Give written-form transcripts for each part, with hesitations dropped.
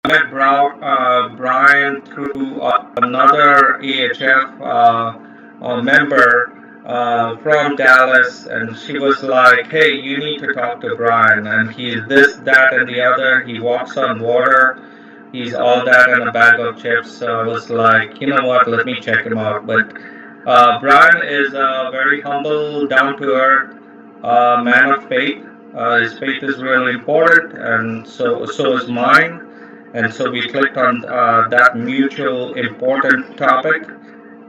met Brian through another AHF member from Dallas, and she was like, "Hey, you need to talk to Brian, and he's this, that, and the other. He walks on water. He's all that and a bag of chips." So I was like, you know what? Let me check him out. But Brian is a very humble, down to earth man of faith. His faith is really important, and so is mine. And so we clicked on that mutual important topic.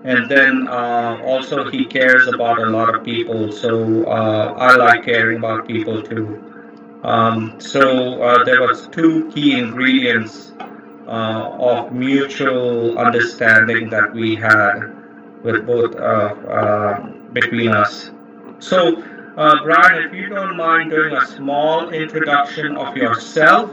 And then also he cares about a lot of people. So I like caring about people too. So there was two key ingredients of mutual understanding that we had with both between us. So, Brian, if you don't mind doing a small introduction of yourself,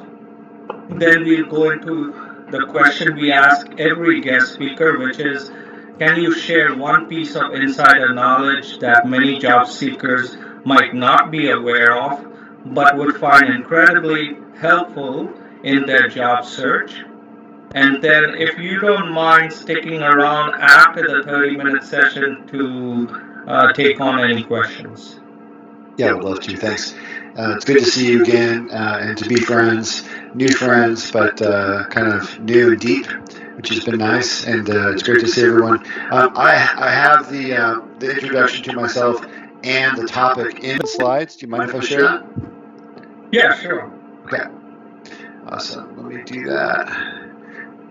then we'll go into the question we ask every guest speaker, which is, can you share one piece of insider knowledge that many job seekers might not be aware of, but would find incredibly helpful in their job search? And then, if you don't mind sticking around after the 30-minute session to take on any questions. Yeah, I would love to. Thanks. It's good to see you again and to be friends, new friends, but kind of new and deep, which has been nice. And it's great to see everyone. I have the introduction to myself and the topic in slides. Do you mind if I share that? Yeah, sure. Okay. Awesome. Let me do that.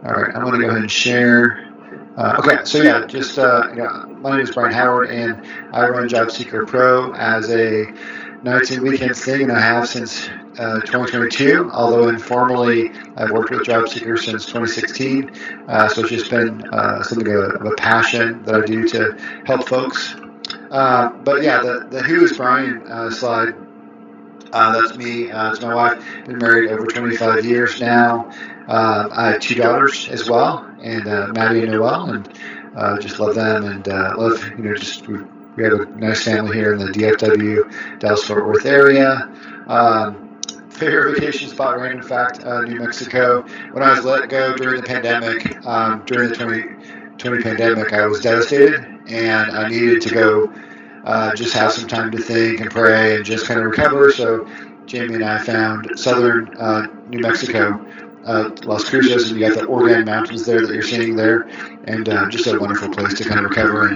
All right. I'm going to go ahead and share. Okay, so yeah, just my name is Brian Howard, and I run Job Seeker Pro as a nights and weekends thing, and I have since 2022. Although informally, I've worked with job seekers since 2016. So it's just been something of a passion that I do to help folks. But yeah, the Who is Brian slide. That's me. It's my wife. Been married over 25 years now. I have two daughters as well, and Maddie and Noelle, and just love them, and love just we have a nice family here in the DFW, Dallas Fort Worth area. Favorite vacation spot, random fact, New Mexico. When I was let go during the pandemic, during the 2020 pandemic, I was devastated, and I needed to go just have some time to think and pray and just kind of recover. So Jamie and I found southern New Mexico, Las Cruces, and you got the Organ Mountains there that you're seeing there, and just a wonderful place to kind of recover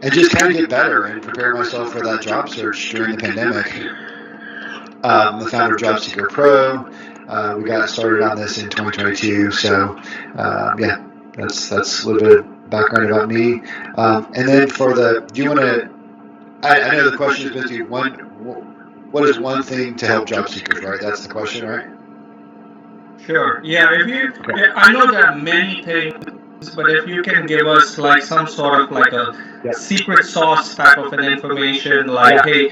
and just kind of get better and prepare myself for that job search during the pandemic. I'm the founder of Job Seeker Pro. We got started on this in 2022, so yeah, that's a little bit of background about me. And then for do you want to? I know the question is basically what is one thing to help job seekers, right? That's the question, right? Sure. Yeah, I know there are many things, but if you can give us like some sort of like a secret sauce type of an information, like, hey,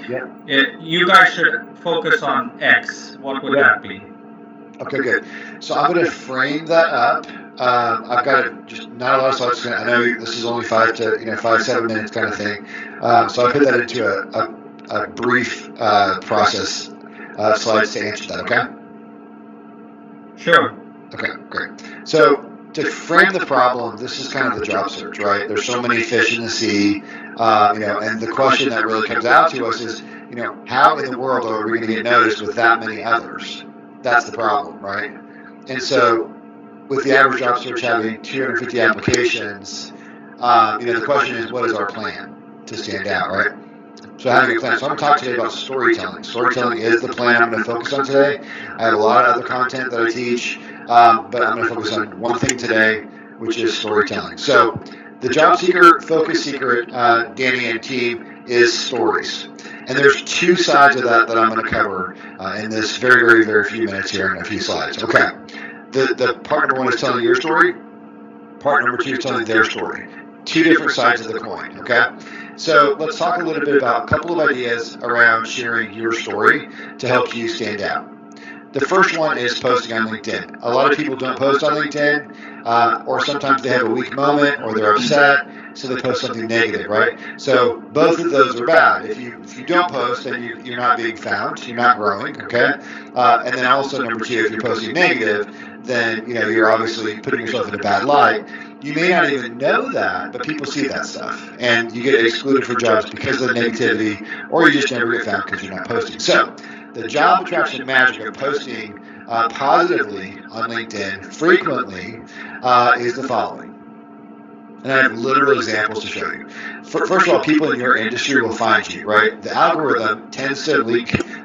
you guys should focus on X, what would that be? Okay, good. So I'm going to frame that up. I've got just not a lot of slides. I know this is only 7 minutes kind of thing. So I put that into a brief process of slides to answer that. Okay. Sure. Okay, great. So to frame the problem, this is kind of the job search, right? There's so many fish in the sea, and the question that really comes out to us is, how in the world are we going to get noticed with that many others? That's the problem, right? And so with the average job search having 250 applications, the question is, what is our plan to stand out, right? So having a plan. So I'm going to talk today about storytelling. Storytelling is the plan I'm going to focus on today. I have a lot of other content that I teach, but I'm going to focus on one thing today, which is storytelling. So the job seeker focus secret, Danny and team, is stories. And there's two sides of that I'm going to cover in this very, very, very few minutes here in a few slides. Okay. The part number one is telling your story. Part number two is telling their story. Two different sides of the coin. Okay. So let's talk a little bit about a couple of ideas around sharing your story to help you stand out. The first one is posting on LinkedIn. A lot of people don't post on LinkedIn, or sometimes they have a weak moment or they're upset, so they post something negative, right? So both of those are bad. If you don't post, then you're not being found, you're not growing, okay? And then also number two, if you're posting negative, then you're obviously putting yourself in a bad light. You may not even know that, but people see that stuff, and you get excluded for jobs because of the negativity, or you just never get found because you're not posting. So the job attraction magic of posting positively on LinkedIn frequently is the following. And I have literal examples to show you. First of all, people in your industry will find you, right? The algorithm tends to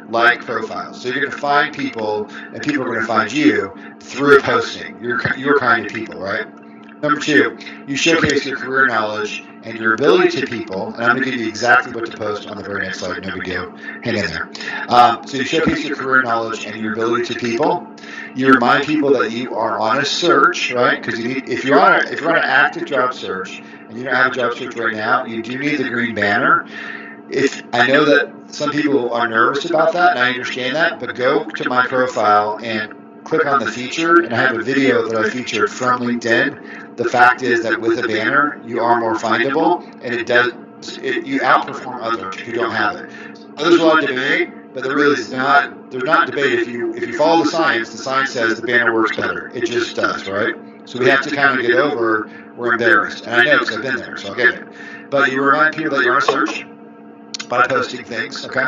like profiles. So you're going to find people, and people are going to find you through posting. Your kind of people, right? Number two, you showcase your career knowledge and your ability to people. And I'm going to give you exactly what to post on the very next slide. No big deal. Hang in there. So you showcase your career knowledge and your ability to people. You remind people that you are on a search, right? Because if you're on an active job search and you don't have a job search right now, you do need the green banner. I know that some people are nervous about that, and I understand that, but go to my profile and click on the feature, and I have a video that I featured from LinkedIn. The fact is that with a banner, you are more findable, and you outperform others who don't have it. Others will have debate, but there really is not. There's not debate. If you follow the science says the banner works better. It just does, right? So we have to kind of get over. We're embarrassed, and I know because I've been there, so I'll get it. But you remind people that you're on a search by posting things, okay?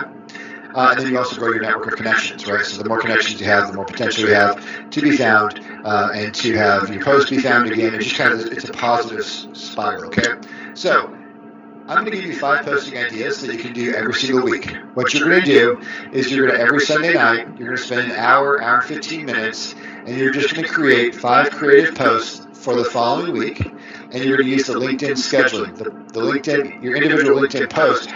And then you also grow your network of connections, right? So the more connections you have, the more potential you have to be found, and to have your post be found again. It's a positive spiral, okay? So I'm going to give you 5 posting ideas that you can do every single week. What you're going to do is every Sunday night, you're going to spend an hour and 15 minutes, and you're just going to create 5 creative posts for the following week, and you're going to use the LinkedIn scheduling. The LinkedIn, your individual LinkedIn post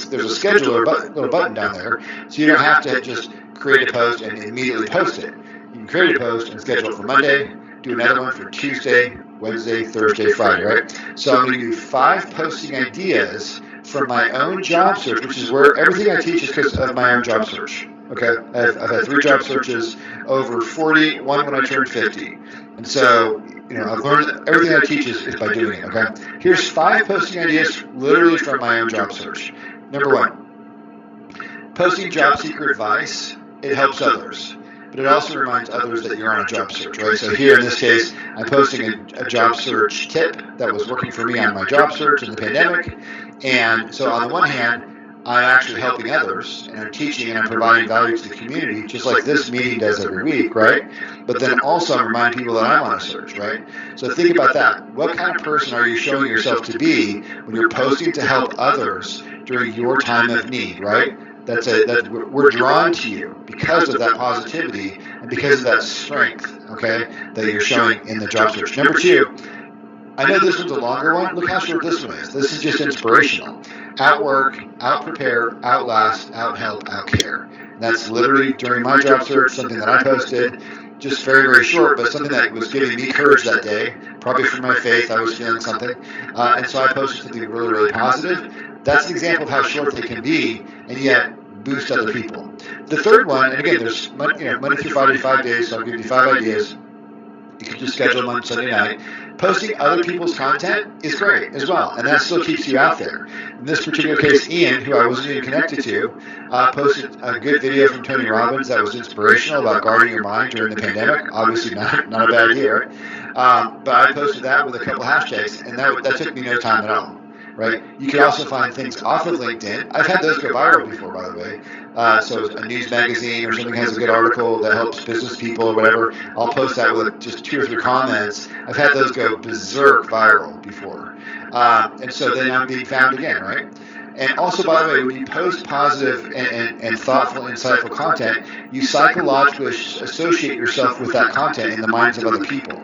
there's a scheduler little button down there, so you don't have to just create a post and immediately post it. You can create a post and schedule it for Monday, do another one for Tuesday, Wednesday, Thursday, Friday, right? So I'm going to do 5 posting ideas from my own job search, which is where everything I teach is because of my own job search. Okay, I've had 3 job searches, over 40, one when I turned 50. And so, I've learned everything I teach is by doing it, okay? Here's 5 posting ideas literally from my own job search. Number 1, posting job seeker advice. It helps others, but it also reminds others that you're on a job search, right? So here in this case, I'm posting a job search tip that was working for me on my job search in the pandemic. And so on the one hand, I'm actually helping others, and I'm teaching and I'm providing value to the community, just like this meeting does every week, right? But then also I'm reminding people that I'm on a search, right? So think about that. What kind of person are you showing yourself to be when you're posting to help others during your time of need, right? We're drawn to you because of that positivity and because of that strength, okay, that you're showing in the job search. Number 2, I know this one's a longer one. Look how short this one is. This is just inspirational. Outwork, out-prepare, outlast, out-help, out-care. That's literally during my job search, something that I posted, just very, very short, but something that was giving me courage that day. Probably from my faith, I was feeling something. And so I posted something really, really positive. That's an example of how short they can be, and yet boost other people. The third one, and again, there's Monday through Friday, 5 days, so I'll give you 5 ideas. You can just schedule them on Sunday night. Posting other people's content is great as well, and that still keeps you out there. In this particular case, Ian, who I wasn't even connected to, posted a good video from Tony Robbins that was inspirational about guarding your mind during the pandemic. Obviously not a bad idea, right? But I posted that with a couple hashtags, and that took me no time at all. Right? You can also find things off of LinkedIn. I've had those go viral before, by the way. So a news magazine or something has a good article that helps business people or whatever. I'll post that with just 2 or 3 comments. I've had those go berserk viral before. And so then I'm being found again, right? And also, by the way, when you post positive and thoughtful, insightful content, you psychologically associate yourself with that content in the minds of other people.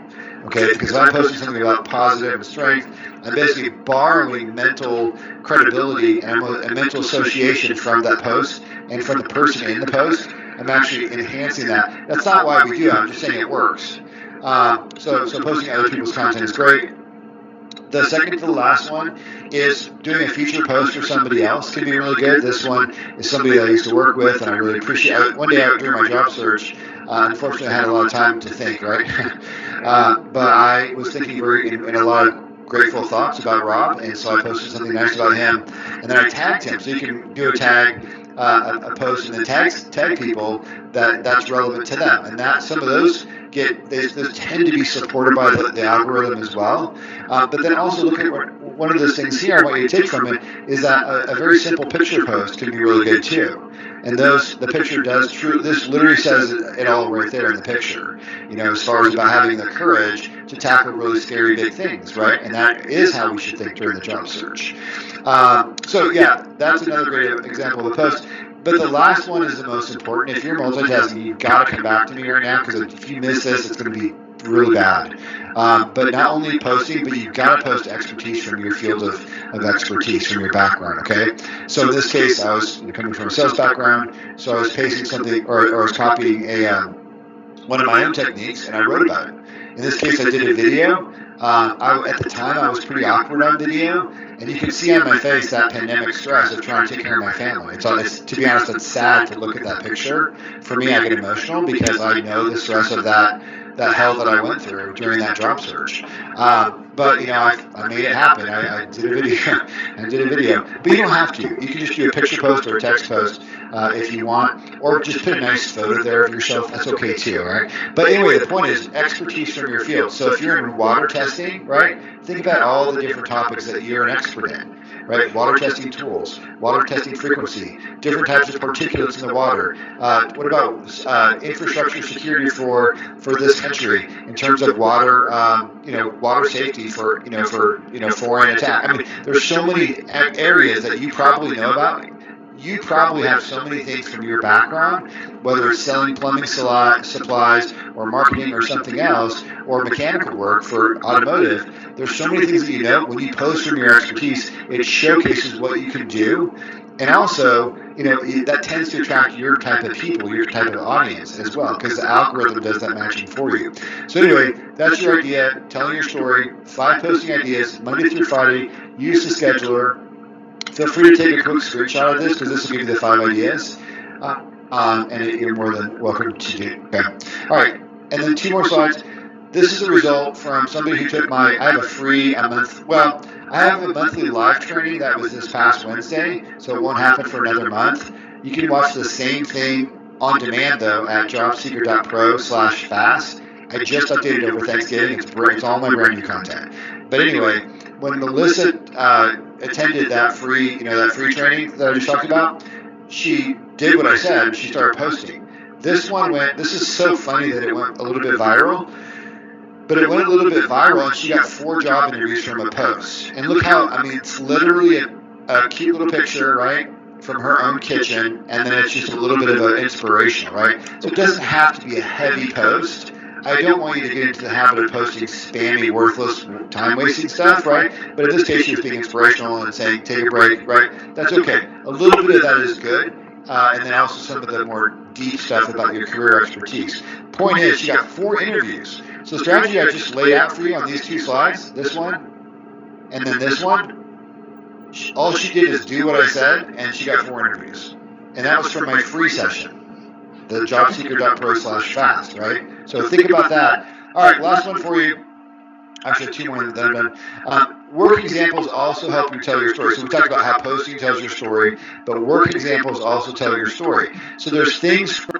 Okay, because if I'm posting something about positive and strength, I'm basically borrowing mental credibility and mental association from that post and from the person in the post. I'm actually enhancing that. That's not why we do it. I'm just saying it works. So posting other people's content is great. The second to the last one is doing a feature post for somebody else can be really good. This one is somebody that I used to work with, and I really appreciate it. One day during my job search, Unfortunately, I had a lot of time to think, right? But I was thinking in a lot of grateful thoughts about Rob, and so I posted something nice about him, and then I tagged him. So you can do a tag, a post, and then tag people that's relevant to them, and that some of those those tend to be supported by the algorithm as well. But then also look at one of those things here I want you to take from it is that a very simple picture post can be really good too. And the picture does true. This literally says it all right there in the picture. As far as about having the courage to tackle really scary big things, right? And that is how we should think during the job search. So yeah, that's another great example of a post. But the last one is the most important. If you're multitasking, you've got to come back to me right now, because if you miss this, it's going to be really bad. But not only posting, but you've got to post expertise from your field of expertise, from your background, okay? So in this case, I was coming from a sales background, so I was pasting something, or I was copying one of my own techniques, and I wrote about it. In this case, I did a video. At the time, I was pretty awkward on video, and you can see on my face that pandemic stress of trying to take care of my family. It's to be honest, it's sad to look at that picture. For me, I get emotional because I know the stress of that hell that I went through during that job search. But I made it happen. I did a video. But you don't have to. You can just do a picture post or a text post if you want, or just put a nice photo there of yourself. That's okay too, right? But anyway, the point is expertise from your field. So if you're in water testing, right, think about all the different topics that you're an expert in. Right, water testing tools, water testing frequency, different types of particulates in the water. What about infrastructure security for this country in terms of water, water safety for foreign attack? I mean, there's so many areas that you probably know about. You probably have so many things from your background, whether it's selling plumbing supplies or marketing or something else, or mechanical work for automotive. There's so many things that you know. When you post from your expertise, it showcases what you can do. And also, that tends to attract your type of people, your type of audience as well, because the algorithm does that matching for you. So anyway, that's your idea, telling your story, 5 posting ideas, Monday through Friday. Use the scheduler. Feel free to take a quick screenshot of this, because this will give you the 5 ideas. And you're more than welcome to do. Okay. All right. And then 2 more slides. This is a result from somebody who took I have a monthly live training that was this past Wednesday, so it won't happen for another month. You can watch the same thing on demand, though, at jobseeker.pro/fast. I just updated over Thanksgiving. It's all my brand new content. But anyway, when Melissa attended that free training that I just talked about, she did what I said, and she started posting. This is so funny that it went a little bit viral. But it went a little bit viral, and she got 4 job interviews from a post. And look how, it's literally a cute little picture, right, from her own kitchen, and then it's just a little bit of an inspirational, right? So it doesn't have to be a heavy post. I don't want you to get into the habit of posting spammy, worthless, time-wasting stuff, right? But in this case, she was being inspirational and saying, take a break, right? That's okay. A little bit of that is good. And then also some of the more deep stuff about your career expertise. Point is, she got 4 interviews. So the strategy I just laid out for you on these 2 slides, this one, and then this one, all she did is do what I said, and she got 4 interviews. And that was from my free session, the jobseeker.pro/fast, right? So think about that. All right, last one for you. Actually, 2 more that I'm done. Work examples also help you tell your story. So we talked about how posting tells your story, but work examples also tell your story. So there's things from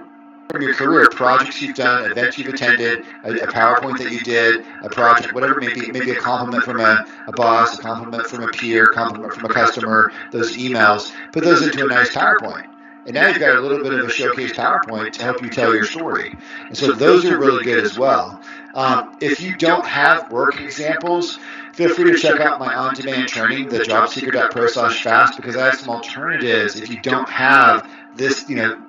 your career, projects you've done, events you've attended, a PowerPoint that you did, a project, whatever it may be, maybe a compliment from a boss, a compliment from a peer, a compliment from a customer, those emails. Put those into a nice PowerPoint. And now you've got a little bit of a showcase PowerPoint to help you tell your story. And so those are really good as well. If you don't have work examples, feel free to check out my on-demand training, the jobseeker.pro/fast, because I have some alternatives if you don't have this,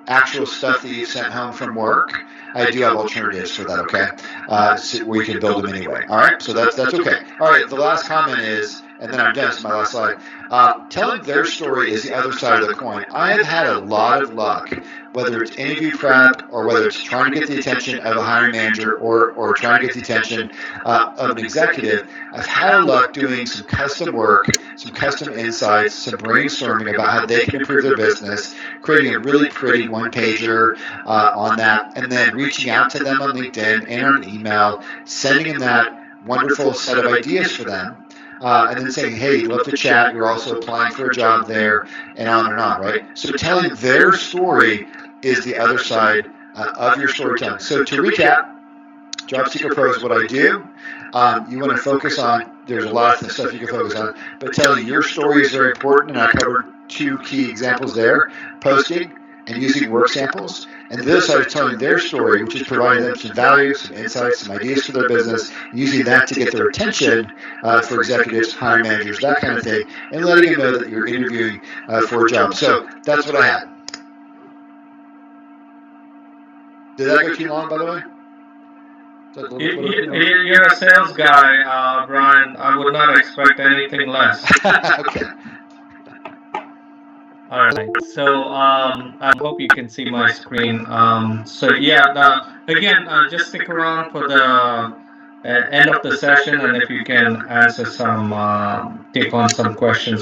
actual stuff that you sent home from work. I do have alternatives for that, okay? So we can build them anyway. All right, so that's okay. All right, the last comment is, and then I'm done. It's my last slide. Telling their story is the other side of the coin. I have had a lot of luck, whether it's interview prep or whether it's trying to get the attention of a hiring manager or trying to get the attention of an executive. I've had luck doing some custom work, some custom insights, some brainstorming about how they can improve their business, creating a really pretty one-pager on that, and then reaching out to them on LinkedIn and on email, sending them that wonderful set of ideas for them. And then saying, hey, you'd love to chat, you're also applying for a job there, and on, right? So telling their story is the other side of your storytelling. So to recap, Job Seeker Pro is what I do. You want to focus on, there's a lot of stuff you can focus on, but telling your story is very important, and I covered 2 key examples there, posting and using work samples. And the other side is telling their story, which is providing them some value, some insights, some ideas for their business, using that to get their attention for executives, hiring managers, that kind of thing, and letting them know that you're interviewing for a job. So that's what I had. Did that go too long, by the way? You're a sales guy, Brian. I would not expect anything less. Okay. All right. So I hope you can see my screen. So yeah, again, just stick around for the end of the session, and if you can answer some, take on some questions